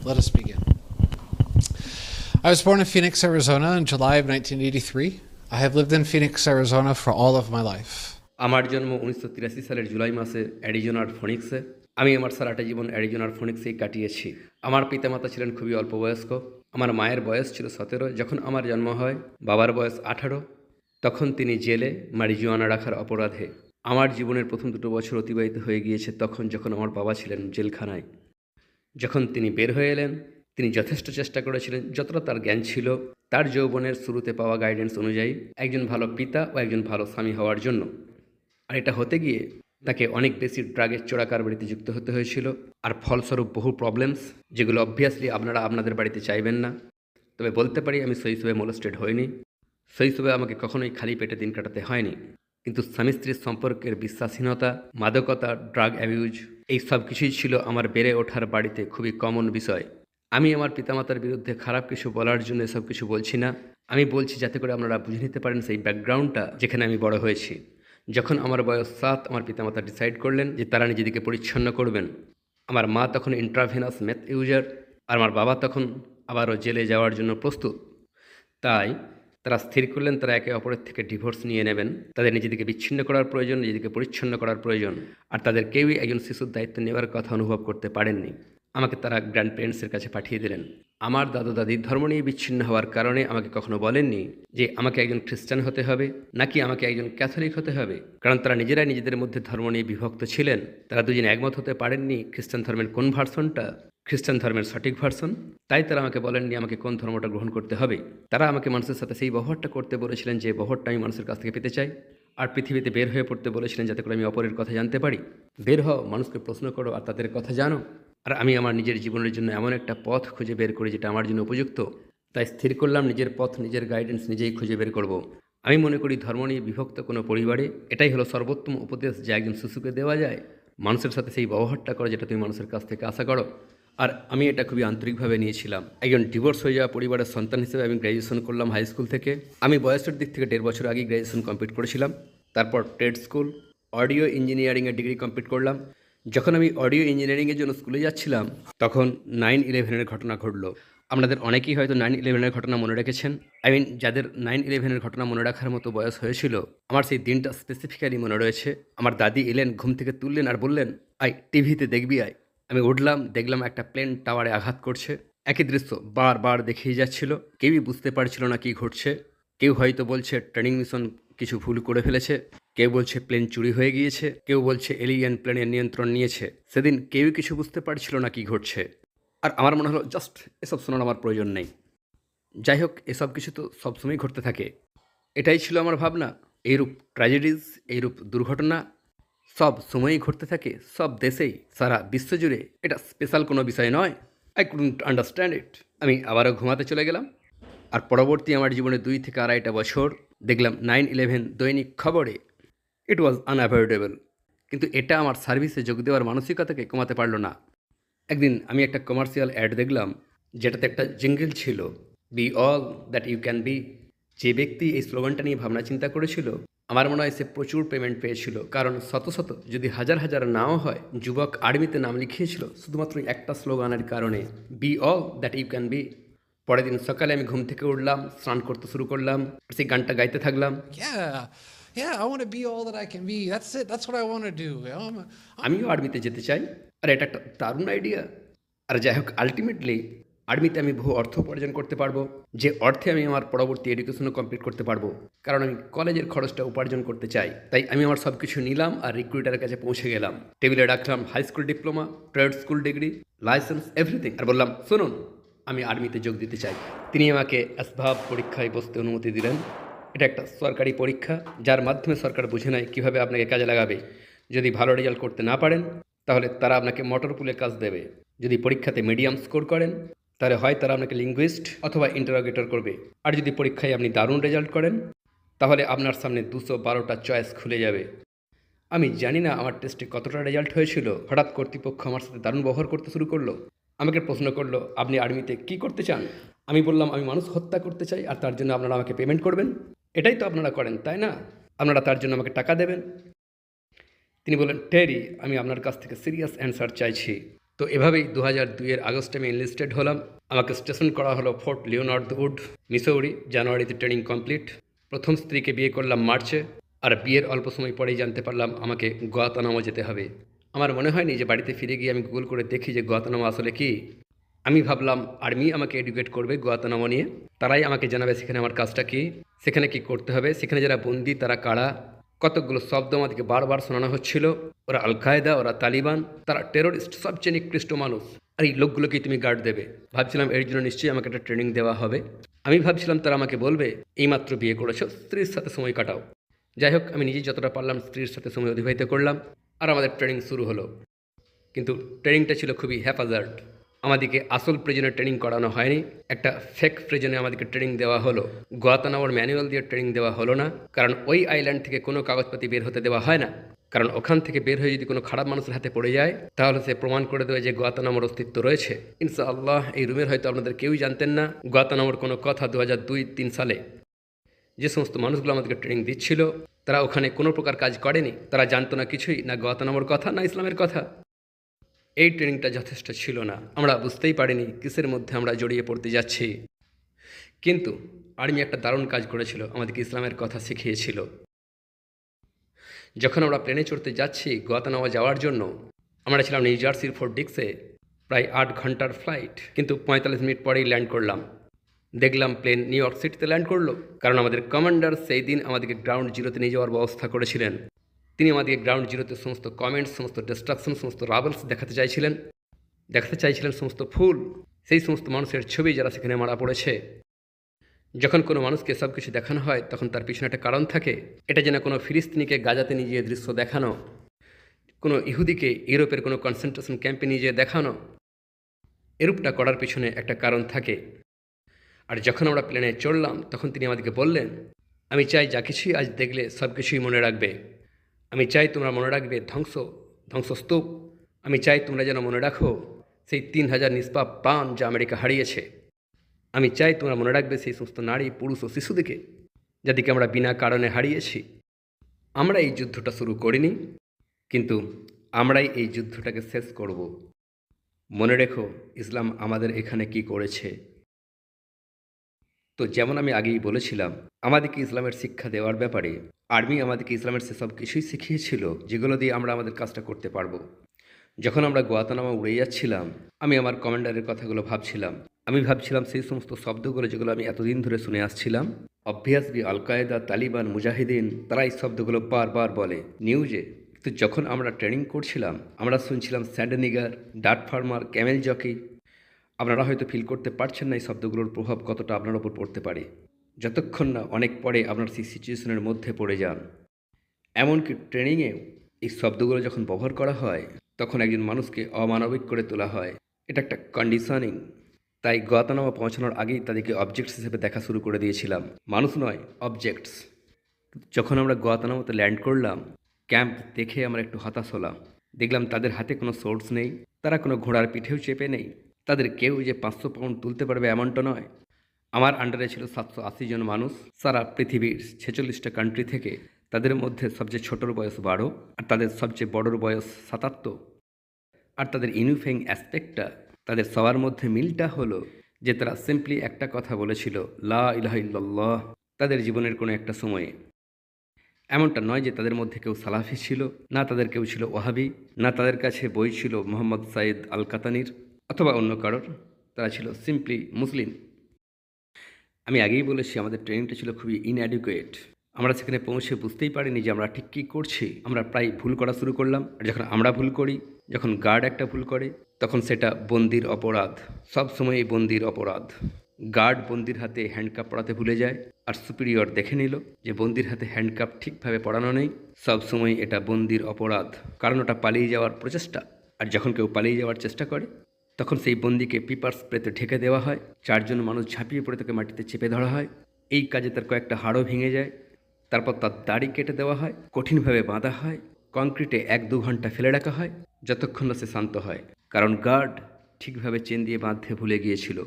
Let us begin. I was born in Phoenix, Arizona in July of 1983. I have lived in Phoenix, Arizona for all of my life. আমার জন্ম 1983 সালের জুলাই মাসে অ্যারিজোনার ফিনিক্সে। আমি আমার সারাটা জীবন অ্যারিজোনার ফিনিক্সেই কাটিয়েছি। আমার পিতামাতা ছিলেন খুবই অল্প বয়স্ক। আমার মায়ের বয়স ছিল 17 যখন আমার জন্ম হয়। বাবার বয়স 18। তখন তিনি জেলে মারিজুয়ানা রাখার অপরাধে। আমার জীবনের প্রথম 2 বছর অতিবাহিত হয়ে গিয়েছে তখন, যখন আমার বাবা ছিলেন জেলখানায়। যখন তিনি বের হয়ে এলেন, তিনি যথেষ্ট চেষ্টা করেছিলেন যতটা তার জ্ঞান ছিল তার যৌবনের শুরুতে পাওয়া গাইডেন্স অনুযায়ী একজন ভালো পিতা ও একজন ভালো স্বামী হওয়ার জন্য। আর এটা হতে গিয়ে তাকে অনেক বেশি ড্রাগের চোরাকারবারিতে যুক্ত হতে হয়েছিল, আর ফলস্বরূপ বহু প্রবলেমস, যেগুলো অবভিয়াসলি আপনারা আপনাদের বাড়িতে চাইবেন না। তবে বলতে পারি আমি শৈশবে মোলেস্টেড হইনি। শৈশবে আমাকে কখনোই খালি পেটে দিন কাটাতে হয়নি। কিন্তু স্বামী স্ত্রীর সম্পর্কের বিশ্বাসহীনতা, মাদকতা, ড্রাগ অ্যাবিউজ, এই সব কিছুই ছিল আমার বেড়ে ওঠার বাড়িতে খুবই কমন বিষয়। আমি আমার পিতামাতার বিরুদ্ধে খারাপ কিছু বলার জন্য এসব কিছু বলছি না। আমি বলছি যাতে করে আপনারা বুঝে নিতে পারেন সেই ব্যাকগ্রাউন্ডটা যেখানে আমি বড় হয়েছি। যখন আমার বয়স 7, আমার পিতামাতা ডিসাইড করলেন যে তারা নিজেদেরকে পরিচ্ছন্ন করবেন। আমার মা তখন ইন্ট্রাভেনাস মেথ ইউজার, আর আমার বাবা তখন আবারও জেলে যাওয়ার জন্য প্রস্তুত। তাই তারা স্থির করলেন তারা একে অপরের থেকে ডিভোর্স নিয়ে নেবেন। তাদের নিজেদেরকে বিচ্ছিন্ন করার প্রয়োজন, নিজেদেরকে পরিচ্ছন্ন করার প্রয়োজন। আর তাদের কেউই একজন শিশুর দায়িত্ব নেওয়ার কথা অনুভব করতে পারেননি। আমাকে তারা গ্র্যান্ড প্যারেন্টসের কাছে পাঠিয়ে দিলেন। আমার দাদু দাদি ধর্ম নিয়ে বিচ্ছিন্ন হওয়ার কারণে আমাকে কখনো বলেননি যে আমাকে একজন খ্রিস্টান হতে হবে নাকি আমাকে একজন ক্যাথলিক হতে হবে, কারণ তারা নিজেরাই নিজেদের মধ্যে ধর্ম নিয়ে বিভক্ত ছিলেন। তারা দুজন একমত হতে পারেননি খ্রিস্টান ধর্মের কোন ভার্সনটা খ্রিস্টান ধর্মের সঠিক ভার্সন। তাই তারা আমাকে বলেননি আমাকে কোন ধর্মটা গ্রহণ করতে হবে। তারা আমাকে মানুষের সাথে সেই ব্যবহারটা করতে বলেছিলেন যে ব্যবহারটা আমি মানুষের কাছ থেকে পেতে চাই, আর পৃথিবীতে বের হয়ে পড়তে বলেছিলেন যাতে করে আমি অপরের কথা জানতে পারি। বের হও, মানুষকে প্রশ্ন করো আর তাদের কথা জানো। আর আমি আমার নিজের জীবনের জন্য এমন একটা পথ খুঁজে বের করি যেটা আমার জন্য উপযুক্ত। তাই স্থির করলাম নিজের পথ, নিজের গাইডেন্স নিজেই খুঁজে বের করব। আমি মনে করি ধর্ম নিয়ে বিভক্ত কোনো পরিবারে এটাই হলো সর্বোত্তম উপদেশ যা একজন শিশুকে দেওয়া যায়। মানুষের সাথে সেই ব্যবহারটা করো যেটা তুমি মানুষের কাছ থেকে আশা করো। আর আমি এটা খুবই আন্তরিকভাবে নিয়েছিলাম। একজন ডিভোর্স হয়ে যাওয়া পরিবারের সন্তান হিসেবে আমি গ্র্যাজুয়েশন করলাম হাই স্কুল থেকে। আমি বয়সের দিক থেকে 1.5 বছর আগেই গ্র্যাজুয়েশন কমপ্লিট করেছিলাম। তারপর ট্রেড স্কুল অডিও ইঞ্জিনিয়ারিংয়ের ডিগ্রি কমপ্লিট করলাম। যখন আমি অডিও ইঞ্জিনিয়ারিংয়ের জন্য স্কুলে যাচ্ছিলাম তখন 9/11-এর ঘটনা ঘটল। আপনাদের অনেকেই হয়তো 9/11-এর ঘটনা মনে রেখেছেন। যাদের 9/11-এর ঘটনা মনে রাখার মতো বয়স হয়েছিল, আমার সেই দিনটা স্পেসিফিক্যালি মনে রয়েছে। আমার দাদি এলেন, ঘুম থেকে তুললেন আর বললেন, আয় টিভিতে দেখবি আয়। আমি উঠলাম, দেখলাম একটা প্লেন টাওয়ারে আঘাত করছে। একই দৃশ্য বারবার দেখেই যাচ্ছিল। কেউই বুঝতে পারছিল না কী ঘটছে। কেউ হয়তো বলছে ট্রেনিং মিশন কিছু ভুল করে ফেলেছে, কেউ বলছে প্লেন চুরি হয়ে গিয়েছে, কেউ বলছে এলিয়েন প্লেনের নিয়ন্ত্রণ নিয়েছে। সেদিন কেউই কিছু বুঝতে পারছিল না কী ঘটছে। আর আমার মনে হলো জাস্ট এসব শোনার আমার প্রয়োজন নেই। যাই হোক, এসব কিছু তো সবসময় ঘটতে থাকে। এটাই ছিল আমার ভাবনা। এইরূপ ট্র্যাজেডিজ, এইরূপ দুর্ঘটনা সব সময়ই ঘটতে থাকে, সব দেশেই, সারা বিশ্বজুড়ে। এটা স্পেশাল কোনো বিষয় নয়। I couldn't understand it. আমি আবারও ঘুমাতে চলে গেলাম। আর পরবর্তী আমার জীবনে 2 থেকে আড়াইটা বছর দেখলাম 9/11 দৈনিক খবরে। ইট ওয়াজ আনঅ্যাভয়েডেবল। কিন্তু এটা আমার সার্ভিসে যোগ দেওয়ার মানসিকতাকে কমাতে পারল না। একদিন আমি একটা কমার্শিয়াল অ্যাড দেখলাম যেটাতে একটা জিঙ্গল ছিল, be all that you can be. যে ব্যক্তি এই স্লোগানটা নিয়ে ভাবনা চিন্তা করেছিল, আমার মনে হয় সে প্রচুর পেমেন্ট পেয়েছিল, কারণ শত শত যদি হাজার হাজার নাও হয় যুবক আর্মিতে নাম লিখিয়েছিল শুধুমাত্র একটা স্লোগানের কারণে, be all that you can be. পরের দিন সকালে আমি ঘুম থেকে উঠলাম, স্নান করতে শুরু করলাম, সেই গানটা গাইতে থাকলাম। Yeah, I want to be all that I can be. That's it. That's what I want to do. আমিও আর্মিতে যেতে চাই। আর এটা একটা দারুণ আইডিয়া। আর যাই হোক, আলটিমেটলি আর্মিতে আমি বহু অর্থ উপার্জন করতে পারবো, যে অর্থে আমি আমার পরবর্তী এডুকেশনও কমপ্লিট করতে পারবো, কারণ আমি কলেজের খরচটা উপার্জন করতে চাই। তাই আমি আমার সব কিছু নিলাম আর রিক্রুটারের কাছে পৌঁছে গেলাম। টেবিলে রাখলাম high school diploma, trade school degree, licence, everything, আর বললাম, শুনুন, আমি আর্মিতে যোগ দিতে চাই। তিনি আমাকে আসবাব পরীক্ষায় বসতে অনুমতি দিলেন। এটা একটা সরকারি পরীক্ষা যার মাধ্যমে সরকার বুঝে নেয় কীভাবে আপনাকে কাজে লাগাবে। যদি ভালো রেজাল্ট করতে না পারেন তাহলে তারা আপনাকে মোটর পুলে কাজ দেবে। যদি পরীক্ষাতে মিডিয়াম স্কোর করেন তাহলে হয় তারা আপনাকে লিঙ্গুইস্ট অথবা ইন্টারোগেটর করবে। আর যদি পরীক্ষায় আপনি দারুণ রেজাল্ট করেন তাহলে আপনার সামনে 212টা চয়েস খুলে যাবে। আমি জানি না আমার টেস্টে কতটা রেজাল্ট হয়েছিল, হঠাৎ কর্তৃপক্ষ আমার সাথে দারুণ ব্যবহার করতে শুরু করলো। আমাকে প্রশ্ন করলো, আপনি আর্মিতে কি করতে চান? আমি বললাম, আমি মানুষ হত্যা করতে চাই, আর তার জন্য আপনারা আমাকে পেমেন্ট করবেন। এটাই তো আপনারা করেন, তাই না? আপনারা তার জন্য আমাকে টাকা দেবেন। তিনি বললেন, টেরি, আমি আপনার কাছ থেকে সিরিয়াস অ্যান্সার চাইছি। তো এভাবেই 2002 আগস্টে আমি এনলিস্টেড হলাম। আমাকে স্টেশন করা হলো ফোর্ট লিওনার্দ উড, মিসৌরি। জানুয়ারিতে ট্রেনিং কমপ্লিট। প্রথম স্ত্রীকে বিয়ে করলাম মার্চে। আর বিয়ের অল্প সময় পরেই জানতে পারলাম আমাকে গুয়াতানামো যেতে হবে। আমার মনে হয়নি যে বাড়িতে ফিরে গিয়ে আমি গুগল করে দেখি যে গুয়াতানামো আসলে কি। আমি ভাবলাম আর্মি আমাকে এডুকেট করবে গুয়াতানামো নিয়ে, তারাই আমাকে জানাবে সেখানে আমার কাজটা কী, সেখানে কি করতে হবে, সেখানে যারা বন্দি তারা কারা। কতকগুলো শব্দ আমাদেরকে বারবার শোনানো হচ্ছিল। ওরা আল কায়দা, ওরা তালিবান, তারা টেরোরিস্ট, সবচেয়ে নিকৃষ্ট মানুষ। আর এই লোকগুলোকেই তুমি গার্ড দেবে। ভাবছিলাম এর জন্য নিশ্চয়ই আমাকে একটা ট্রেনিং দেওয়া হবে। আমি ভাবছিলাম তারা আমাকে বলবে এইমাত্র বিয়ে করেছো, স্ত্রীর সাথে সময় কাটাও। যাই হোক, আমি নিজেই যতটা পারলাম স্ত্রীর সাথে সময় অতিবাহিত করলাম। আর আমাদের ট্রেনিং শুরু হলো। কিন্তু ট্রেনিংটা ছিল খুবই হ্যাপাজার্ড। আমাদেরকে আসল প্রিজনে ট্রেনিং করানো হয়নি, একটা ফেক প্রিজনে আমাদেরকে ট্রেনিং দেওয়া হলো। গুয়াতানামোর ম্যানুয়াল দিয়ে ট্রেনিং দেওয়া হলো না, কারণ ওই আইল্যান্ড থেকে কোনো কাগজপাতি বের হতে দেওয়া হয় না। কারণ ওখান থেকে বের হয়ে যদি কোনো খারাপ মানুষের হাতে পড়ে যায় তাহলে সে প্রমাণ করে দেবে যে গুয়াতানামোর অস্তিত্ব রয়েছে। ইনশাআল্লাহ এই রুমের হয়তো আপনাদের কেউই জানতেন না গুয়াতানামোর কোনো কথা। 2002-3 সালে যে সমস্ত মানুষগুলো আমাদেরকে ট্রেনিং দিচ্ছিল তারা ওখানে কোনো প্রকার কাজ করেনি। তারা জানতো না কিছুই, না গুয়াতানামোর কথা না ইসলামের কথা। এই ট্রেনিংটা যথেষ্ট ছিল না। আমরা বুঝতেই পারিনি কিসের মধ্যে আমরা জড়িয়ে পড়তে যাচ্ছি। কিন্তু আর্মি একটা দারুণ কাজ করেছিল, আমাদেরকে ইসলামের কথা শিখিয়েছিল। যখন আমরা প্লেনে চড়তে যাচ্ছি গুয়াতানামো যাওয়ার জন্য, আমরা ছিলাম নিউ জার্সির ফোর্ট ডিক্সে, প্রায় 8 ঘন্টার ফ্লাইট। কিন্তু 45 মিনিট পরেই ল্যান্ড করলাম। দেখলাম প্লেন নিউ ইয়র্ক সিটিতে ল্যান্ড করলো, কারণ আমাদের কমান্ডার সেই দিন আমাদেরকে গ্রাউন্ড জিরোতে নিয়ে যাওয়ার ব্যবস্থা করেছিলেন। তিনি আমাদেরকে গ্রাউন্ড জিরোতে সমস্ত কমেন্টস, সমস্ত ডিস্ট্রাকশন, সমস্ত রাবেলস দেখাতে চাইছিলেন সমস্ত ফুল, সেই সমস্ত মানুষের ছবি যারা সেখানে মারা পড়েছে। যখন কোনো মানুষকে সব কিছু দেখানো হয় তখন তার পিছনে একটা কারণ থাকে। এটা যেন কোনো ফিলিস্তিনিকে গাজাতে নিয়ে গিয়ে দৃশ্য দেখানো, কোনো ইহুদিকে ইউরোপের কোনো কনসেন্ট্রেশন ক্যাম্পে নিয়ে যেয়ে দেখানো, এরূপটা করার পিছনে একটা কারণ থাকে। আর যখন আমরা প্লেনে চড়লাম তখন তিনি আমাদেরকে বললেন, আমি চাই যা কিছুই আজ দেখলে সব কিছুই মনে রাখবে। আমি চাই তোমরা মনে রাখবে ধ্বংসস্তূপ। আমি চাই তোমরা যেন মনে রাখো সেই 3000 নিষ্পাপ প্রাণ যা আমেরিকা হারিয়েছে। আমি চাই তোমরা মনে রাখবে সেই সমস্ত নারী, পুরুষ ও শিশুদিকে যাদেরকে আমরা বিনা কারণে হারিয়েছি। আমরা এই যুদ্ধটা শুরু করিনি, কিন্তু আমরাই এই যুদ্ধটাকে শেষ করব। মনে রেখো ইসলাম আমাদের এখানে কি করেছে। তো যেমন আমি আগেই বলেছিলাম, আমাদেরকে ইসলামের শিক্ষা দেওয়ার ব্যাপারে আর্মি আমাদেরকে ইসলামের সেসব কিছুই শিখিয়েছিল যেগুলো দিয়ে আমরা আমাদের কাজটা করতে পারবো। যখন আমরা গুয়াতানামো উড়ে যাচ্ছিলাম আমি আমার কমান্ডারের কথাগুলো ভাবছিলাম। আমি ভাবছিলাম সেই সমস্ত শব্দগুলো যেগুলো আমি এতদিন ধরে শুনে আসছিলাম। অবভিয়াসলি আল কায়দা, তালিবান, মুজাহিদিন তারা এই শব্দগুলো বারবার বলে নিউজে। কিন্তু যখন আমরা ট্রেনিং করছিলাম আমরা শুনছিলাম স্যান্ডনিগার, ডাট ফার্মার, ক্যামেল জকি। আপনারা হয়তো ফিল করতে পারছেন না এই শব্দগুলোর প্রভাব কতটা আপনার ওপর পড়তে পারে, যতক্ষণ না অনেক পরে আপনার সেই সিচুয়েশনের মধ্যে পড়ে যান। এমনকি ট্রেনিংয়েও এই শব্দগুলো যখন ব্যবহার করা হয় তখন একজন মানুষকে অমানবিক করে তোলা হয়। এটা একটা কন্ডিশনিং। তাই গুয়াতানামো পৌঁছানোর আগেই তাদেরকে অবজেক্টস হিসেবে দেখা শুরু করে দিয়েছিলাম, মানুষ নয় অবজেক্টস। যখন আমরা গুয়াতানামোতে ল্যান্ড করলাম ক্যাম্প দেখে আমরা একটু হতাশ হলাম। দেখলাম তাদের হাতে কোনো সোর্স নেই, তারা কোনো ঘোড়ার পিঠেও চেপে নেই, তাদের কেউ যে 500 পাউন্ড তুলতে পারবে এমনটা নয়। আমার আন্ডারে ছিল 780 জন মানুষ সারা পৃথিবীর 46টা কান্ট্রি থেকে। তাদের মধ্যে সবচেয়ে ছোটোর বয়স 12 আর তাদের সবচেয়ে বড়োর বয়স 77। আর তাদের ইউনিফিং অ্যাসপেক্টটা, তাদের সবার মধ্যে মিলটা হলো যে তারা সিম্পলি একটা কথা বলেছিল, লা ইলাহা ইল্লাল্লাহ, তাদের জীবনের কোনো একটা সময়ে। এমনটা নয় যে তাদের মধ্যে কেউ সালাফি ছিল, না তাদের কেউ ছিল ওয়াহাবি, না তাদের কাছে বই ছিল মোহাম্মদ সাইদ আল কাতানির অথবা অন্য কারোর। তারা ছিল সিম্পলি মুসলিম। আমি আগেই বলেছি আমাদের ট্রেনিংটা ছিল খুবই ইনঅ্যাডিকুয়েট। আমরা সেখানে পৌঁছে বুঝতেই পারিনি যে আমরা ঠিক কী করছি। আমরা প্রায় ভুল করা শুরু করলাম। আর যখন আমরা ভুল করি, যখন গার্ড একটা ভুল করে, তখন সেটা বন্দির অপরাধ। সব সময়ই বন্দির অপরাধ। গার্ড বন্দির হাতে হ্যান্ডকাপ পরাতে ভুলে যায় আর সুপিরিয়র দেখে নিল যে বন্দির হাতে হ্যান্ডকাপ ঠিকভাবে পরানো নেই, সব সময় এটা বন্দির অপরাধ, কারণ ওটা পালিয়ে যাওয়ার প্রচেষ্টা। আর যখন কেউ পালিয়ে যাওয়ার চেষ্টা করে তখন সেই বন্দিকে পিপার স্প্রেতে ঢেকে দেওয়া হয়। 4 জন মানুষ ঝাঁপিয়ে পড়ে তাকে মাটিতে চেপে ধরা হয়। এই কাজে তার কয়েকটা হাড়ও ভেঙে যায়। তারপর তার দাড়ি কেটে দেওয়া হয়, কঠিনভাবে বাঁধা হয়, কংক্রিটে 1-2 ঘন্টা ফেলে রাখা হয় যতক্ষণ না সে শান্ত হয়, কারণ গার্ড ঠিকভাবে চেন দিয়ে বাঁধতে ভুলে গিয়েছিল।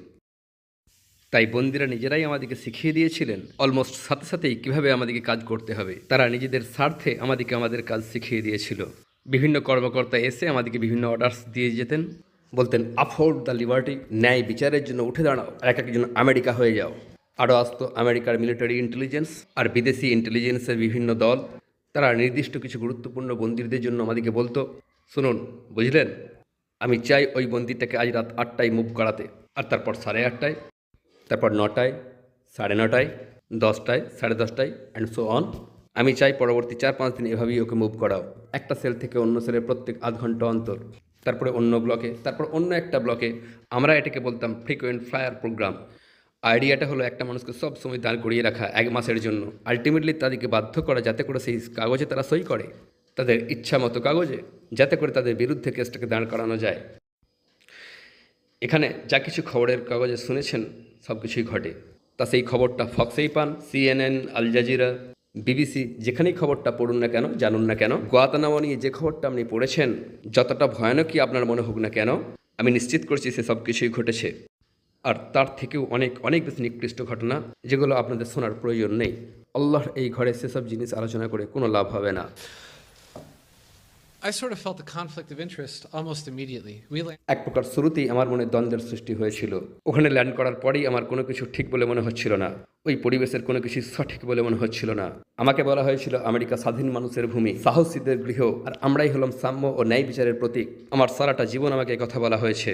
তাই বন্দিরা নিজেরাই আমাদেরকে শিখিয়ে দিয়েছিলেন অলমোস্ট সাথে সাথেই কীভাবে আমাদেরকে কাজ করতে হবে। তারা নিজেদের স্বার্থে আমাদের কাজ শিখিয়ে দিয়েছিল। বিভিন্ন কর্মকর্তা এসে আমাদেরকে বিভিন্ন অর্ডার্স দিয়ে যেতেন। বলতেন আপহোল্ড দ্য লিবার্টি, ন্যায় বিচারের জন্য উঠে দাঁড়াও, আর এক একজন আমেরিকা হয়ে যাও। আরও আসতো আমেরিকার মিলিটারি ইন্টেলিজেন্স আর বিদেশি ইন্টেলিজেন্সের বিভিন্ন দল। তারা নির্দিষ্ট কিছু গুরুত্বপূর্ণ বন্দীদের জন্য আমাদেরকে বলতো, শুনুন বুঝলেন, আমি চাই ওই বন্দীটাকে আজ রাত 8টায় মুভ করাতে, আর তারপর 8:30টায়, তারপর 9টায়, 9:30টায়, 10টায়, 10:30টায় অ্যান্ড সো অন। আমি চাই পরবর্তী 4-5 দিন এভাবেই ওকে মুভ করাও, একটা সেল থেকে অন্য সেলে প্রত্যেক আধ ঘন্টা অন্তর, তারপরে অন্য ব্লকে, তারপর অন্য একটা ব্লকে। আমরা এটাকে বলতাম ফ্রিকোয়েন্ট ফ্লায়ার প্রোগ্রাম। আইডিয়াটা হলো একটা মানুষকে সব সময় দাঁড় করিয়ে রাখা 1 মাসের জন্য, আলটিমেটলি তাদেরকে বাধ্য করা যাতে করে সেই কাগজে তারা সই করে, তাদের ইচ্ছা মতো কাগজে, যাতে করে তাদের বিরুদ্ধে কেসটাকে দাঁড় করানো যায়। এখানে যা কিছু খবরের কাগজে শুনেছেন সব কিছুই ঘটে, তা সেই খবরটা ফক্সেই পান, CNN, আল জাজিরা, BBC, যেখানেই খবরটা পড়ুন না কেন, জানুন না কেন, গুয়াতানামো নিয়ে যে খবরটা আপনি পড়েছেন, যতটা ভয়ানকই আপনার মনে হোক না কেন, আমি নিশ্চিত করছি সে সব কিছুই ঘটেছে। আর তার থেকেও অনেক অনেক বেশি নিকৃষ্ট ঘটনা, যেগুলো আপনাদের শোনার প্রয়োজন নেই। আল্লাহর এই ঘরে সেসব জিনিস আলোচনা করে কোনো লাভ হবে না। I sort of felt the conflict of interest almost immediately. এক প্রকার শুরুতেই আমার মনে দ্বন্দ্বের সৃষ্টি হয়েছিল। ওখানে ল্যান্ড করার পরেই আমার কোনো কিছু ঠিক বলে মনে হচ্ছিল না, ওই পরিবেশের কোনো কিছু সঠিক বলে মনে হচ্ছিল না। আমাকে বলা হয়েছিল আমেরিকা স্বাধীন মানুষের ভূমি, সাহসীদের গৃহ, আর আমরাই হলাম সাম্য ও ন্যায় বিচারের প্রতীক। আমার সারাটা জীবন আমাকে কথা বলা হয়েছে।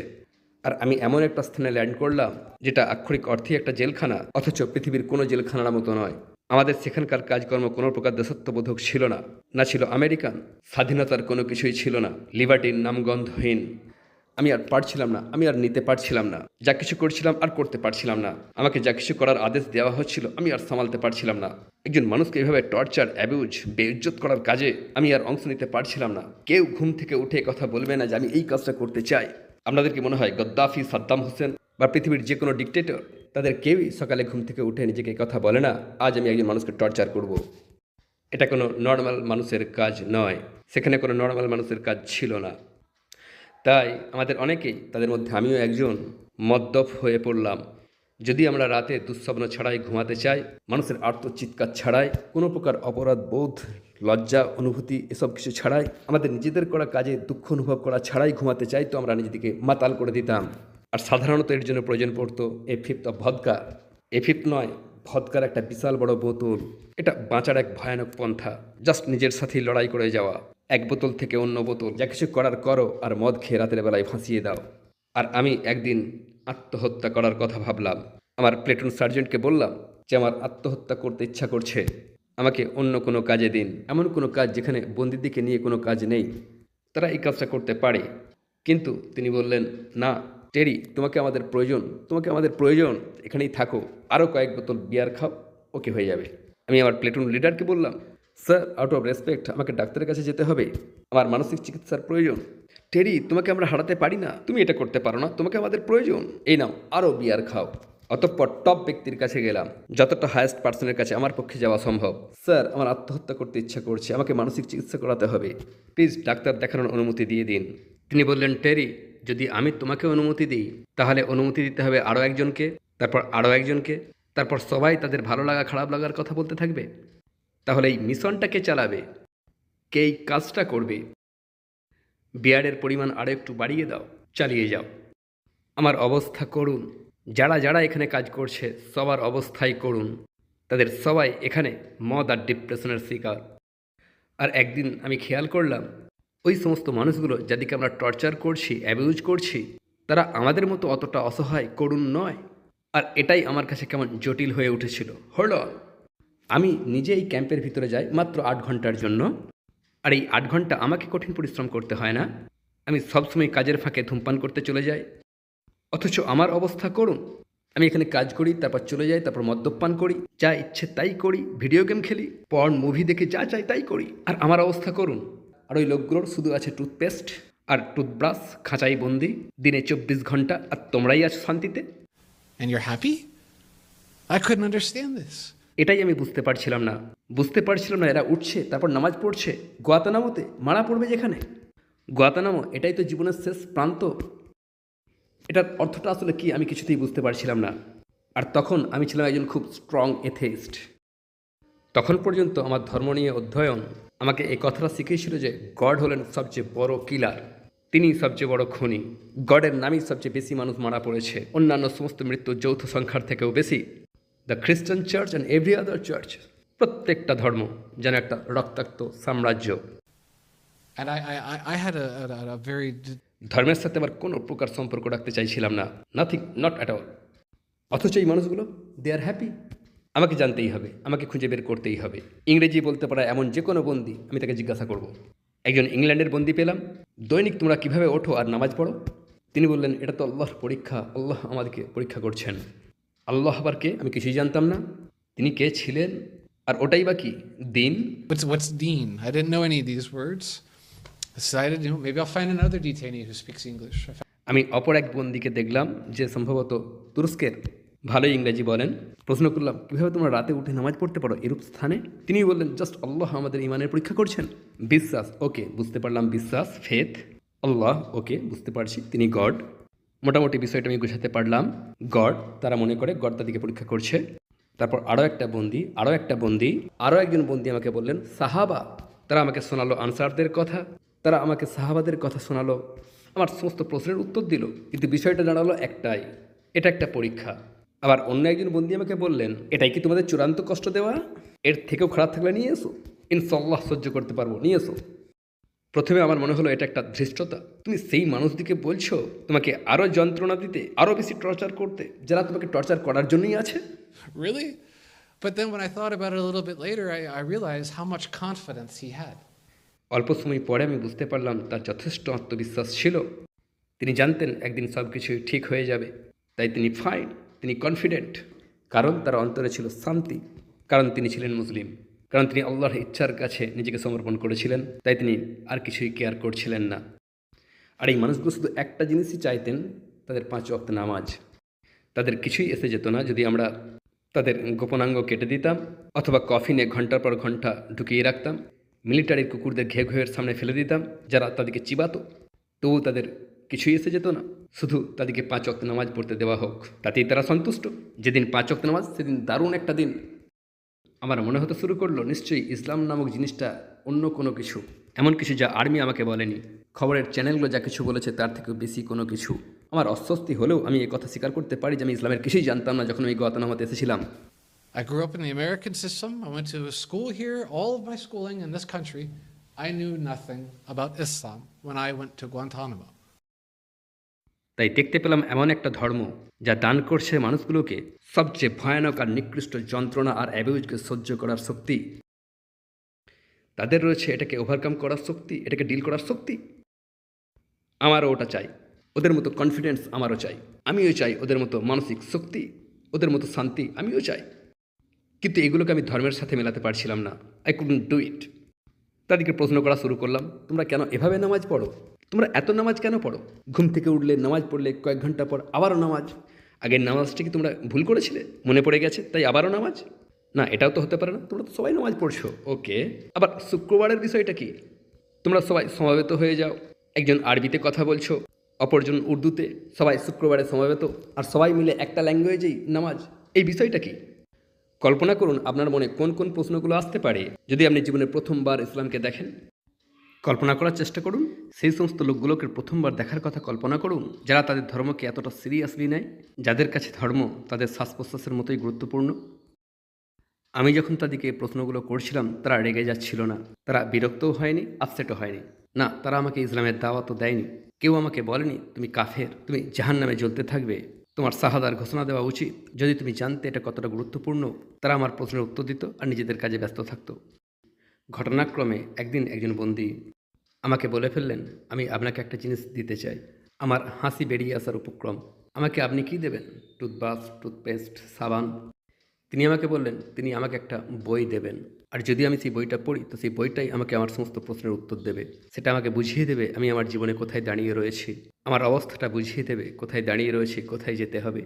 আর আমি এমন একটা স্থানে ল্যান্ড করলাম যেটা আক্ষরিক অর্থেই একটা জেলখানা, অথচ পৃথিবীর কোনো জেলখানার মতো নয়। আমাদের সেখানকার কাজকর্ম কোনো প্রকার দেশত্ববোধক ছিল না, না ছিল আমেরিকান, স্বাধীনতার কোনো কিছুই ছিল না, লিবার্টির নামগন্ধহীন। আমি আর পারছিলাম না, আমি আর নিতে পারছিলাম না, যা কিছু করছিলাম আর করতে পারছিলাম না। আমাকে যা কিছু করার আদেশ দেওয়া হচ্ছিল আমি আর সামালতে পারছিলাম না। একজন মানুষকে এভাবে টর্চার, অ্যাবিউজ, বেইজ্জত করার কাজে আমি আর অংশ নিতে পারছিলাম না। কেউ ঘুম থেকে উঠে কথা বলবে না যে আমি এই কাজটা করতে চাই। আপনাদের কি মনে হয় গদ্দাফি, সাদ্দাম হোসেন বা পৃথিবীর যে কোনো ডিকটেটর, তাদের কেউই সকালে ঘুম থেকে উঠে নিজেকে কথা বলে না আজ আমি একজন মানুষকে টর্চার করব? এটা কোনো নর্মাল মানুষের কাজ নয়, সেখানে কোনো নর্মাল মানুষের কাজ ছিল না। তাই আমাদের অনেকেই, তাদের মধ্যে আমিও একজন, মদ্যপ হয়ে পড়লাম। যদি আমরা রাতে দুঃস্বপ্ন ছাড়াই ঘুমাতে চাই, মানুষের আর্তচিৎকার ছাড়াই, কোনো প্রকার অপরাধ বোধ, লজ্জা অনুভূতি এসব কিছু ছাড়াই, আমাদের নিজেদের করা কাজে দুঃখ অনুভব করা ছাড়াই ঘুমাতে চাই, তো আমরা নিজেদেরকে মাতাল করে দিতাম। আর সাধারণত এর জন্য প্রয়োজন পড়তো a fifth of vodka. A fifth নয়, ভদকার একটা বিশাল বড় বোতল। এটা বাঁচার এক ভয়ানক পন্থা, জাস্ট নিজের সাথেই লড়াই করে যাওয়া, এক বোতল থেকে অন্য বোতল, যা কিছু করার করো, আর মদ খেয়ে রাতের বেলায় ভাসিয়ে দাও। আর আমি একদিন আত্মহত্যা করার কথা ভাবলাম। আমার প্লেটুন সার্জেন্টকে বললাম যে আমার আত্মহত্যা করতে ইচ্ছা করছে, আমাকে অন্য কোনো কাজে দিন, এমন কোনো কাজ যেখানে বন্দিদিকে নিয়ে কোনো কাজ নেই, তারা এই কাজটা করতে পারে। কিন্তু তিনি বললেন, না টেরি, তোমাকে আমাদের প্রয়োজন, তোমাকে আমাদের প্রয়োজন, এখানেই থাকো, আরও কয়েক বোতল বিয়ার খাও, ওকে হয়ে যাবে। আমি আমার প্লেটুন লিডারকে বললাম, স্যার আউট অফ রেসপেক্ট আমাকে ডাক্তারের কাছে যেতে হবে, আমার মানসিক চিকিৎসার প্রয়োজন। টেরি, তোমাকে আমরা হারাতে পারি না, তুমি এটা করতে পারো না, তোমাকে আমাদের প্রয়োজন, এই নাও আরও বিয়ার খাও। অতঃপর টপ ব্যক্তির কাছে গেলাম, যতটা হায়েস্ট পার্সনের কাছে আমার পক্ষে যাওয়া সম্ভব। স্যার, আমার আত্মহত্যা করতে ইচ্ছা করছে, আমাকে মানসিক চিকিৎসা করাতে হবে, প্লিজ ডাক্তার দেখানোর অনুমতি দিয়ে দিন। তিনি বললেন, টেরি, যদি আমি তোমাকে অনুমতি দিই তাহলে অনুমতি দিতে হবে আরও একজনকে, তারপর আরও একজনকে, তারপর সবাই তাদের ভালো লাগা খারাপ লাগার কথা বলতে থাকবে। তাহলে এই মিশনটা কে চালাবে, কে এই কাজটা করবে? বিয়ারের পরিমাণ আরও একটু বাড়িয়ে দাও, চালিয়ে যাও। আমার অবস্থা করুন, যারা যারা এখানে কাজ করছে সবার অবস্থাই করুন, তাদের সবাই এখানে মদ আর ডিপ্রেশনের শিকার। আর একদিন আমি খেয়াল করলাম ওই সমস্ত মানুষগুলো যাদেরকে আমরা টর্চার করছি, অ্যাবিউজ করছি, তারা আমাদের মতো অতটা অসহায়, করুণ নয়। আর এটাই আমার কাছে কেমন জটিল হয়ে উঠেছিল। হল আমি নিজে এই ক্যাম্পের ভিতরে যাই মাত্র 8 ঘন্টার জন্য, আর এই 8 ঘন্টা আমাকে কঠিন পরিশ্রম করতে হয় না, আমি সবসময় কাজের ফাঁকে ধূমপান করতে চলে যাই। অথচ আমার অবস্থা করুন, আমি এখানে কাজ করি, তারপর চলে যাই, তারপর মদ্যপান করি, যা ইচ্ছে তাই করি, ভিডিও গেম খেলি, পর্ন মুভি দেখে যা চাই তাই করি। আর আমার অবস্থা করুন। আর ওই লোকগুলোর শুধু আছে টুথপেস্ট আর টুথব্রাশ, খাঁচাই বন্দি, দিনে 24 ঘন্টা, আর তোমরাই আছো শান্তিতে। And you're happy? I couldn't understand this. এটাই আমি বুঝতে পারছিলাম না এরা উঠছে, তারপর নামাজ পড়ছে গুয়াতানামোতে, মারা পড়বে যেখানে। গুয়াতানামো এটাই তো জীবনের শেষ প্রান্ত। এটার অর্থটা আসলে কি আমি কিছুতেই বুঝতে পারছিলাম না। আর তখন আমি ছিলাম একজন খুব স্ট্রং এথেইস্ট। তখন পর্যন্ত আমার ধর্ম নিয়ে অধ্যয়ন আমাকে এই কথাটা শিখিয়েছিল যে গড হলেন সবচেয়ে বড় কিলার, তিনি সবচেয়ে বড় খুনি। গডের নামেই সবচেয়ে বেশি মানুষ মারা পড়েছে, অন্যান্য সমস্ত মৃত্যুর যৌথ সংখ্যার থেকেও বেশি। দ্য খ্রিস্টান church and every other church, প্রত্যেকটা ধর্ম যেন একটা রক্তাক্ত সাম্রাজ্য। And I had a very ধর্মের সাথে আমার কোনো প্রকার সম্পর্ক রাখতে চাইছিলাম না, নাথিং, নট অ্যাট অল। অথচ এই মানুষগুলো দে আর হ্যাপি। আমাকে জানতেই হবে, আমাকে খুঁজে বের করতেই হবে। ইংরেজি বলতে পারা এমন যে কোনো বন্দী আমি তাকে জিজ্ঞাসা করব। একজন ইংল্যান্ডের বন্দী পেলাম, দৈনিক তোমরা কিভাবে ওঠো আর নামাজ পড়ো? তিনি বললেন, এটা তো আল্লাহর পরীক্ষা, আল্লাহ আমাদেরকে পরীক্ষা করছেন। আল্লাহ আবার কে? আমি কিছুই জানতাম না। তিনি কে ছিলেন, আর ওটাই বা কি? দিন। what's Dean? I didn't know any of these words. I decided, maybe I'll find another detainee who speaks English. আমি অপর এক বন্দীকে দেখলাম যে সম্ভবত তুরস্কের, ভালোই ইংরেজি বলেন। প্রশ্ন করলাম, কীভাবে তোমরা রাতে উঠে নামাজ পড়তে পারো এরূপ স্থানে? তিনি বললেন, জাস্ট আল্লাহ আমাদের ইমানের পরীক্ষা করছেন। বিশ্বাস, ওকে বুঝতে পারলাম, বিশ্বাস, ফেথ। আল্লাহ, ওকে বুঝতে পারছি তিনি গড। মোটামুটি বিষয়টা আমি বোঝাতে পারলাম। গড, তারা মনে করে গড তাদেরকে পরীক্ষা করছে। তারপর আরও একটা বন্দি, আরও একজন বন্দি আমাকে বললেন সাহাবা। তারা আমাকে শোনালো আনসারদের কথা, তারা আমাকে সাহাবাদের কথা শোনালো, আমার সমস্ত প্রশ্নের উত্তর দিল। কিন্তু বিষয়টা দাঁড়ালো একটাই, এটা একটা পরীক্ষা। আবার অন্য একজন বন্দি আমাকে বললেন, এটাই কি তোমাদের চূড়ান্ত কষ্ট দেওয়া? এর থেকেও খারাপ থাকলে নিয়ে এসো, ইনশাল্লাহ সহ্য করতে পারবো, নিয়ে এসো। প্রথমে আমার মনে হলো এটা একটা ধৃষ্টতা। তুমি সেই মানুষদিকে বলছো তোমাকে আরও যন্ত্রণা দিতে, আরও বেশি টর্চার করতে, যারা তোমাকে টর্চার করার জন্যই আছে। Really? But then when I thought about it a little bit later, I realized how much confidence he had. অল্প সময় পরে আমি বুঝতে পারলাম তার যথেষ্ট আত্মবিশ্বাস ছিল। তিনি জানতেন একদিন সব কিছুই ঠিক হয়ে যাবে, তাই তিনি ফাইন, তিনি কনফিডেন্ট। কারণ তার অন্তরে ছিল শান্তি, কারণ তিনি ছিলেন মুসলিম, কারণ তিনি আল্লাহর ইচ্ছার কাছে নিজেকে সমর্পণ করেছিলেন, তাই তিনি আর কিছুই কেয়ার করছিলেন না। আর এই মানুষগুলো শুধু একটা জিনিসই চাইতেন, তাদের 5 ওয়াক্ত নামাজ। তাদের কিছুই এসে যেত না যদি আমরা তাদের গোপনাঙ্গ কেটে দিতাম, অথবা কফিনে ঘন্টার পর ঘন্টা ঢুকিয়ে রাখতাম, মিলিটারির কুকুরদের ঘেয়ের সামনে ফেলে দিতাম যারা তাদেরকে চিবাতো, তবুও তাদের কিছুই এসে যেত না। শুধু তাদেরকে 5 ওয়াক্ত নামাজ পড়তে দেওয়া হোক, তাতেই তারা সন্তুষ্ট। যেদিন 5 ওয়াক্ত নামাজ, সেদিন দারুণ একটা দিন। আমার মনে হতে শুরু করলো নিশ্চয়ই ইসলাম নামক জিনিসটা অন্য কোনো কিছু, এমন কিছু যা আর্মি আমাকে বলেনি, খবরের চ্যানেলগুলো যা কিছু বলেছে তার থেকেও বেশি কোনো কিছু। আমার অস্বস্তি হলেও আমি এই কথা স্বীকার করতে পারি যে আমি ইসলামের কিছুই জানতাম না যখন আমি গুয়াতানামাতে এসেছিলাম। I grew up in the American system. I went to a school here, all of my schooling in this country. I knew nothing about Islam when I went to Guantanamo. তাই দেখতে পেলাম এমন একটা ধর্ম যা দান করছে মানুষগুলোকে সবচেয়ে ভয়ানক আর নিকৃষ্ট যন্ত্রণা আর অ্যাবিউজকে সহ্য করার শক্তি। তাদের রয়েছে এটাকে ওভারকাম করার শক্তি, এটাকে ডিল করার শক্তি। আমারও ওটা চাই, ওদের মতো কনফিডেন্স আমারও চাই। আমিও চাই ওদের মতো মানসিক শক্তি, ওদের মতো শান্তি আমিও চাই। কিন্তু এগুলোকে আমি ধর্মের সাথে মেলাতে পারছিলাম না। I couldn't do it. তাদেরকে প্রশ্ন করা শুরু করলাম, তোমরা কেন এভাবে নামাজ পড়ো? তোমরা এত নামাজ কেন পড়ো? ঘুম থেকে উঠলে নামাজ পড়লে কয়েক ঘন্টা পর আবারও নামাজ। আগের নামাজটা কি তোমরা ভুল করেছিলে, মনে পড়ে গেছে তাই আবারও নামাজ? না, এটাও তো হতে পারে না, তোমরা তো সবাই নামাজ পড়ছো। ওকে, আবার শুক্রবারের বিষয়টা কি? তোমরা সবাই সমবেত হয়ে যাও, একজন আরবিতে কথা বলছো, অপরজন উর্দুতে, সবাই শুক্রবারে সমবেত, আর সবাই মিলে একটা ল্যাঙ্গুয়েজেই নামাজ। এই বিষয়টা কি? কল্পনা করুন আপনার মনে কোন কোন প্রশ্নগুলো আসতে পারে যদি আপনি জীবনে প্রথমবার ইসলামকে দেখেন। কল্পনা করার চেষ্টা করুন সেই সমস্ত লোকগুলোকে প্রথমবার দেখার কথা কল্পনা করুন, যারা তাদের ধর্মকে এতটা সিরিয়াসলি নেয়, যাদের কাছে ধর্ম তাদের শ্বাস প্রশ্বাসের মতোই গুরুত্বপূর্ণ। আমি যখন তাদেরকে প্রশ্নগুলো করছিলাম তারা রেগে যাচ্ছিল না, তারা বিরক্তও হয়নি, আপসেটও হয়নি। না, তারা আমাকে ইসলামের দাওয়াতও দেয়নি। কেউ আমাকে বলেনি তুমি কাফের, তুমি জাহান্নামে জ্বলতে থাকবে, তোমার শাহাদার ঘোষণা দেওয়া উচিত। যদি তুমি জানতে এটা কতটা গুরুত্বপূর্ণ, তারা আমার প্রশ্নের উত্তর দিত আর নিজেদের কাজে ব্যস্ত থাকতো। ঘটনাক্রমে একদিন একজন বন্দী আমাকে বলে ফেললেন, আমি আপনাকে একটা জিনিস দিতে চাই। আমার হাসি বেরিয়ে আসার উপক্রম। আমাকে আপনি কি দেবেন? টুথব্রাশ, টুথপেস্ট, সাবান। তিনি আমাকে বললেন তিনি আমাকে একটা বই দেবেন, আর যদি আমি সেই বইটা পড়ি তো সেই বইটাই আমাকে আমার সমস্ত প্রশ্নের উত্তর দেবে। সেটা আমাকে বুঝিয়ে দেবে আমি আমার জীবনে কোথায় দাঁড়িয়ে রয়েছি, আমার অবস্থাটা বুঝিয়ে দেবে কোথায় দাঁড়িয়ে রয়েছি, কোথায় যেতে হবে।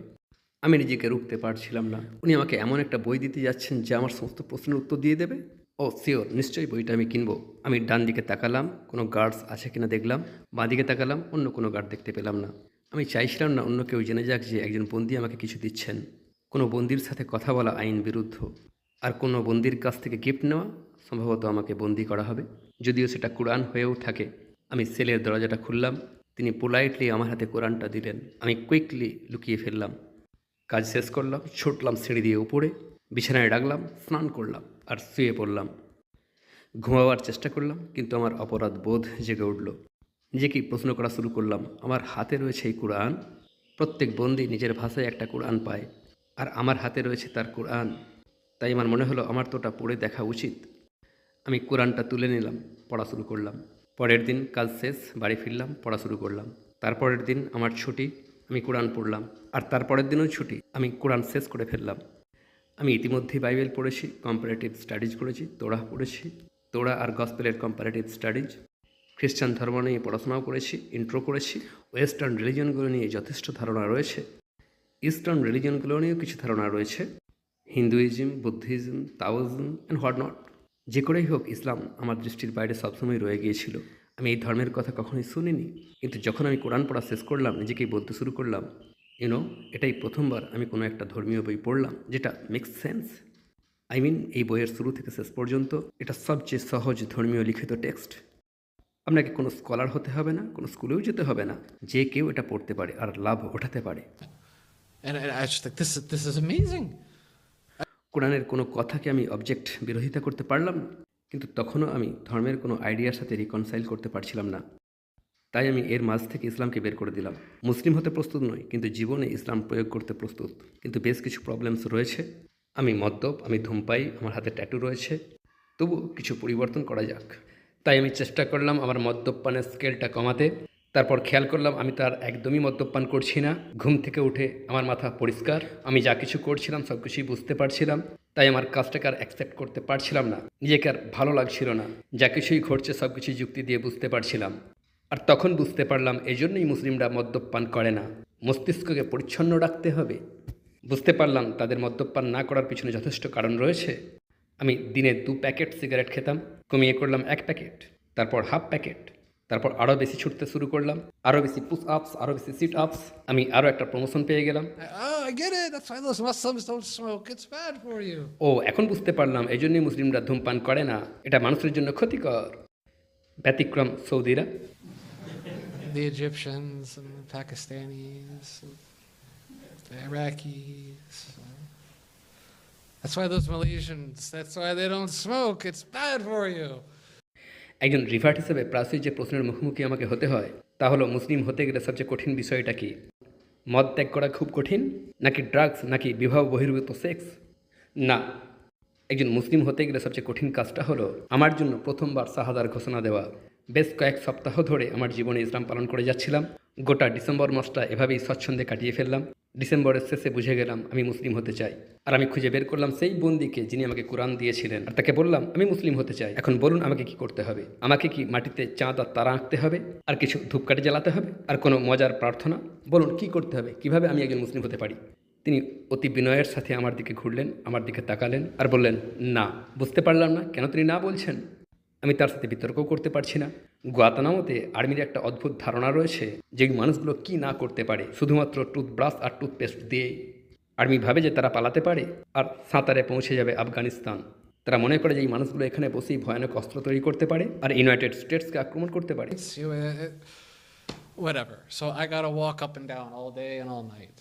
আমি নিজেকে রুখতে পারছিলাম না। উনি আমাকে এমন একটা বই দিতে যাচ্ছেন যে আমার সমস্ত প্রশ্নের উত্তর দিয়ে দেবে। ও শিওর, নিশ্চয়ই বইটা আমি কিনবো। আমি ডান দিকে তাকালাম, কোনো গার্ডস আছে কিনা দেখলাম, বাঁ দিকে তাকালাম, অন্য কোনো গার্ড দেখতে পেলাম না। আমি চাইছিলাম না অন্য কেউ জেনে যাক যে একজন বন্দী আমাকে কিছু দিচ্ছেন। কোনো বন্দির সাথে কথা বলা আইন বিরুদ্ধ, আর কোনো বন্দির কাছ থেকে গিফট নেওয়া সম্ভবত আমাকে বন্দি করা হবে। যদিও সেটা কোরআন হয়েও থাকে, আমি সেলের দরজাটা খুললাম, তিনি পোলাইটলি আমার হাতে কোরআনটা দিলেন। আমি কুইকলি লুকিয়ে ফেললাম। কাজ শেষ করলাম, ছুটলাম সিঁড়ি দিয়ে উপরে, বিছানায় ডাকলাম, স্নান করলাম আর শুয়ে পড়লাম। ঘুমাবার চেষ্টা করলাম, কিন্তু আমার অপরাধ বোধ জেগে উঠল। নিজেকেই প্রশ্ন করা শুরু করলাম, আমার হাতে রয়েছে এই কোরআন। প্রত্যেক বন্দী নিজের ভাষায় একটা কোরআন পায়, আর আমার হাতে রয়েছে তার কোরআন। তাই আমার মনে হলো আমার তো ওটা পড়ে দেখা উচিত। আমি কোরআনটা তুলে নিলাম, পড়া শুরু করলাম। পরের দিন কাজ শেষ, বাড়ি ফিরলাম, পড়া শুরু করলাম। তারপরের দিন আমার ছুটি, আমি কোরআন পড়লাম। আর তারপরের দিনও ছুটি, আমি কোরআন শেষ করে ফেললাম। আমি ইতিমধ্যেই বাইবেল পড়েছি, কম্পারেটিভ স্টাডিজ করেছি, তোড়া পড়েছি, তোড়া আর গসপেলের কম্পারেটিভ স্টাডিজ। খ্রিস্টান ধর্ম নিয়ে পড়াশোনাও করেছি, ইন্ট্রো করেছি। ওয়েস্টার্ন রিলিজনগুলো নিয়ে যথেষ্ট ধারণা রয়েছে, ইস্টার্ন রিলিজনগুলো নিয়েও কিছু ধারণা রয়েছে, Hinduism, Buddhism, Taoism and what not. যে করেই হোক, ইসলাম আমার দৃষ্টির বাইরে সবসময় রয়ে গিয়েছিল। আমি এই ধর্মের কথা কখনোই শুনিনি, কিন্তু যখন আমি কোরআন পড়া শেষ করলাম, নিজেকেই বলতে শুরু করলাম, এটাই প্রথমবার আমি কোনো একটা ধর্মীয় বই পড়লাম যেটা মেক্স সেন্স। এই বইয়ের শুরু থেকে শেষ পর্যন্ত এটা সবচেয়ে সহজ ধর্মীয় লিখিত টেক্সট। আপনাকে কোনো স্কলার হতে হবে না, কোনো স্কুলেও যেতে হবে না, যে কেউ এটা পড়তে পারে আর লাভ ওঠাতে পারে। And I just think this is amazing. কোরআনের কোনো কথাকে আমি অবজেক্ট বিরোধিতা করতে পারলাম না, কিন্তু তখনও আমি ধর্মের কোনো আইডিয়ার সাথে রিকনসাইল করতে পারছিলাম না। তাই আমি এর মাঝ থেকে ইসলামকে বের করে দিলাম। মুসলিম হতে প্রস্তুত নই, কিন্তু জীবনে ইসলাম প্রয়োগ করতে প্রস্তুত। কিন্তু বেশ কিছু প্রবলেমস রয়েছে। আমি মদ্যপ, আমি ধূমপাই, আমার হাতে ট্যাটু রয়েছে, তবু কিছু পরিবর্তন করা যাক। তাই আমি চেষ্টা করলাম আমার মদ্যপানের স্কেলটা কমাতে। তারপর খেয়াল করলাম আমি তার একদমই মদ্যপান করছি না। ঘুম থেকে উঠে আমার মাথা পরিষ্কার, আমি যা কিছু করছিলাম সব কিছুই বুঝতে পারছিলাম। তাই আমার কাজটাকে আর অ্যাকসেপ্ট করতে পারছিলাম না, নিজেকে আর ভালো লাগছিল না। যা কিছুই ঘটছে সব কিছুই যুক্তি দিয়ে বুঝতে পারছিলাম। আর তখন বুঝতে পারলাম এজন্যই মুসলিমরা মদ্যপান করে না, মস্তিষ্ককে পরিচ্ছন্ন রাখতে হবে। বুঝতে পারলাম তাদের মদ্যপান না করার পিছনে যথেষ্ট কারণ রয়েছে। আমি দিনে 2 প্যাকেট সিগারেট খেতাম, কমিয়ে করলাম 1 প্যাকেট, তারপর হাফ প্যাকেট, তারপর আরও বেশি ছুটতে শুরু করলাম, আরও বেশি পুশ আপস, আরও বেশি সিট আপস। আমি আরও একটা প্রমোশন পেয়ে গেলাম। Oh, I get it. That's why those Muslims don't smoke. It's bad for you. এখন বুঝতে পারলাম এই জন্যই মুসলিমরা ধূমপান করে না, এটা মানুষের জন্য ক্ষতিকর। ব্যতিক্রম সৌদিরা। The Egyptians and the Pakistanis, and the Iraqis. That's why those Malaysians, that's why they don't smoke. It's bad for you. একজন রিভার্ট হিসেবে প্রায়শই যে প্রশ্নের মুখোমুখি আমাকে হতে হয় তা হলো, মুসলিম হতে গেলে সবচেয়ে কঠিন বিষয়টা কি? মদ ত্যাগ করা খুব কঠিন, নাকি ড্রাগস, নাকি বিবাহ বহির্ভূত সেক্স? না, একজন মুসলিম হতে গেলে সবচেয়ে কঠিন কাজটা হলো আমার জন্য প্রথমবার শাহাদার ঘোষণা দেওয়া। বেশ কয়েক সপ্তাহ ধরে আমার জীবনে ইসলাম পালন করে যাচ্ছিলাম। গোটা ডিসেম্বর মাসটা এভাবেই স্বচ্ছন্দে কাটিয়ে ফেললাম। ডিসেম্বরের শেষে বুঝে গেলাম আমি মুসলিম হতে চাই। আর আমি খুঁজে বের করলাম সেই বন্দীকে যিনি আমাকে কোরআন দিয়েছিলেন, আর তাকে বললাম আমি মুসলিম হতে চাই। এখন বলুন আমাকে কি করতে হবে? আমাকে কি মাটিতে চাঁদ আর তারা আঁকতে হবে? আর কিছু ধূপকাঠি জ্বালাতে হবে? আর কোনো মজার প্রার্থনা? বলুন কি করতে হবে? কিভাবে আমি একজন মুসলিম হতে পারি? তিনি অতি বিনয়ের সাথে আমার দিকে ঘুরলেন, আমার দিকে তাকালেন আর বললেন না। বুঝতে পারলাম না কেন তিনি না বলছেন। আমি তার সাথে বিতর্কও করতে পারছি না। গুয়াতানামোতে আর্মির একটা অদ্ভুত ধারণা রয়েছে যে মানুষগুলো কি না করতে পারে শুধুমাত্র টুথব্রাশ আর টুথপেস্ট দিয়ে। আর্মি ভাবে যে তারা পালাতে পারে আর সাঁতারে পৌঁছে যাবে আফগানিস্তান। তারা মনে করে যে এই মানুষগুলো এখানে বসেই ভয়ানক অস্ত্র তৈরি করতে পারে আর ইউনাইটেড স্টেটসকে আক্রমণ করতে পারে। It's you, whatever. So I gotta walk up and down all day and all night.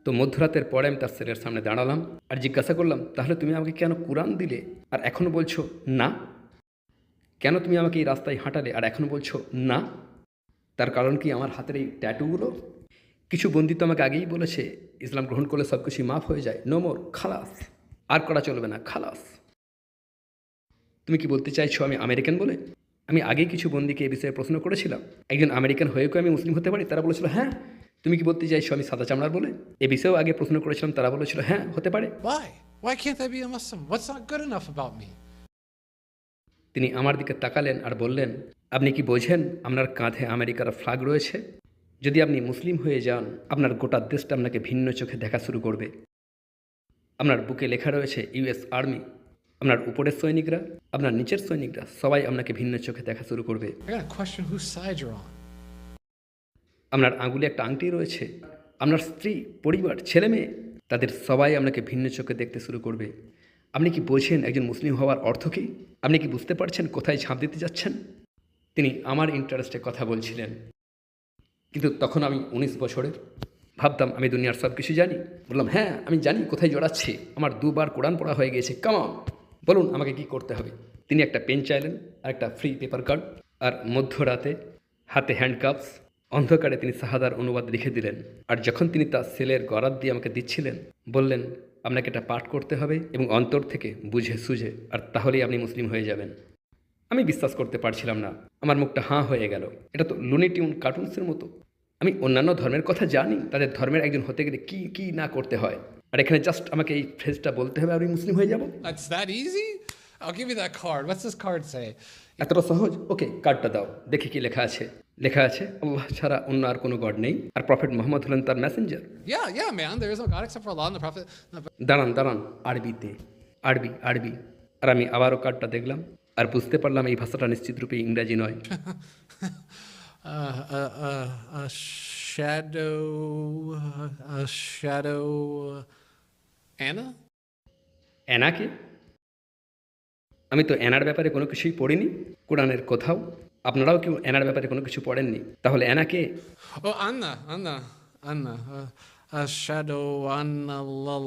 তো মধ্যরাতের পরে আমি তার সেলের সামনে দাঁড়ালাম আর জিজ্ঞাসা করলাম, তাহলে তুমি আমাকে কেন কোরআন দিলে আর এখনও বলছো না? কেন তুমি আমাকে এই রাস্তায় হাঁটালে আর এখনও বলছো না? তার কারণ কি আমার হাতের এই ট্যাটুগুলো? কিছু বন্দী তো আমাকে আগেই বলেছে ইসলাম গ্রহণ করলে সব কিছুই মাফ হয়ে যায়, নো মোর, খালাস, আর করা চলবে না, খালাস। তুমি কি বলতে চাইছো আমি আমেরিকান বলে? আমি আগেই কিছু বন্দীকে এই বিষয়ে প্রশ্ন করেছিলাম, একজন আমেরিকান হয়েও কি আমি মুসলিম হতে পারি? তারা বলেছিল হ্যাঁ। তুমি কি বলতে চাইছো আমি সাদা চামড়ার বলে? এ বিষয়েও আগে প্রশ্ন করেছিলাম, তারা বলেছিল হ্যাঁ হতে পারে। Why? Why can't I be a Muslim? What's not good enough about me? তিনি আমার দিকে তাকালেন আর বললেন, আপনি কি বোঝেন আপনার কাঁধে আমেরিকার ফ্ল্যাগ রয়েছে? যদি আপনি মুসলিম হয়ে যান আপনার গোটা দেশটা আপনাকে ভিন্ন চোখে দেখা শুরু করবে। আপনার বুকে লেখা রয়েছে ইউএস আর্মি। আপনার উপরের সৈনিকরা, আপনার নিচের সৈনিকরা সবাই আপনাকে ভিন্ন চোখে দেখা শুরু করবে। I gotta question whose side you're on. আপনার আঙুলে একটা আংটি রয়েছে। আপনার স্ত্রী, পরিবার, ছেলে মেয়ে তাদের সবাই আপনাকে ভিন্ন চোখে দেখতে শুরু করবে। আপনি কি বোঝেন একজন মুসলিম হওয়ার অর্থ কী? আপনি কি বুঝতে পারছেন কোথায় ঝাঁপ দিতে যাচ্ছেন? তিনি আমার ইন্টারেস্টে কথা বলছিলেন। কিন্তু তখন আমি ১৯ বছরের, ভাবতাম আমি দুনিয়ার সব কিছু জানি। বললাম, হ্যাঁ আমি জানি কোথায় জড়াচ্ছি, আমার ২ বার কোরআন পড়া হয়ে গিয়েছে, কাম বলুন আমাকে কি করতে হবে। তিনি একটা পেন চাইলেন আর একটা ফ্রি পেপার কার্ড, আর মধ্যরাতে হাতে হ্যান্ডকাপস, অন্ধকারে তিনি শাহাদার অনুবাদ লিখে দিলেন। আর যখন তিনি তার সেলের গরাদ দিয়ে আমাকে দিচ্ছিলেন, বললেন আপনাকে এটা পাঠ করতে হবে এবং অন্তর থেকে বুঝে সুঝে, আর তাহলেই আপনি মুসলিম হয়ে যাবেন। আমি বিশ্বাস করতে পারছিলাম না, আমার মুখটা হাঁ হয়ে গেল। এটা তো লুনি টিউন কার্টুনসের মতো। আমি অন্যান্য ধর্মের কথা জানি, তাদের ধর্মের একজন হতে গেলে কি কি না করতে হয়, আর এখানে জাস্ট আমাকে এই ফ্রেজটা বলতে হবে আর আমি মুসলিম হয়ে যাব। That's that easy? I'll give you that card. What's this card say? এতটা সহজ? ওকে, কার্ডটা দাও, দেখি কি লেখা আছে। লেখা আছে আল্লাহ ছাড়া অন্য আর কোনো গড নেই, আর প্রফেট মোহাম্মদ হলেন তার Messenger. Yeah, yeah, man. There is no God except for Allah and the Prophet. No, but দাঁড়ান দাঁড়ান, আরবিতে, আরবি আরবি। আর আমি আবারও কার্ডটা দেখলাম আর বুঝতে পারলাম এই ভাষাটা নিশ্চিত রূপে ইংরাজি নয়। a shadow, a shadow, Anna? অ্যানাকে? আমি তো অ্যানার ব্যাপারে কোনো কিছুই পড়িনি কোরআনের কোথাও। আপনারাও কেউ অ্যানার ব্যাপারে কোনো কিছু পড়েননি, তাহলে অ্যানাকে? Oh, Anna. A shadow, Anna, la.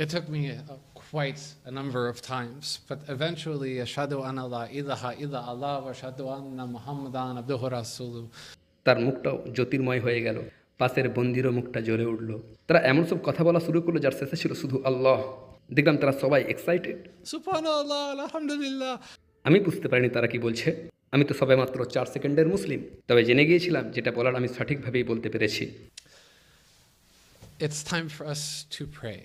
It took me quite a number of times, but eventually, ashhadu anna la ilaha illa Allah wa ashhadu anna Muhammadan abduhu rasuluh. তার মুখটাও জ্যোতির্ময় হয়ে গেল, পাশের বন্দিরও মুখটা জ্বলে উঠল। তারা এমন সব কথা বলা শুরু করলো যার শেষে ছিল শুধু আল্লাহ। দেখলাম তারা সবাই এক্সাইটেড। Subhanallah, alhamdulillah. আমি বুঝতে পারিনি তারা কি বলছে। আমি তো সবে মাত্র 4 সেকেন্ডের মুসলিম, তবে জেনে গিয়েছিলাম যেটা বলার আমি সঠিকভাবেই বলতে পেরেছি। It's time for us to pray.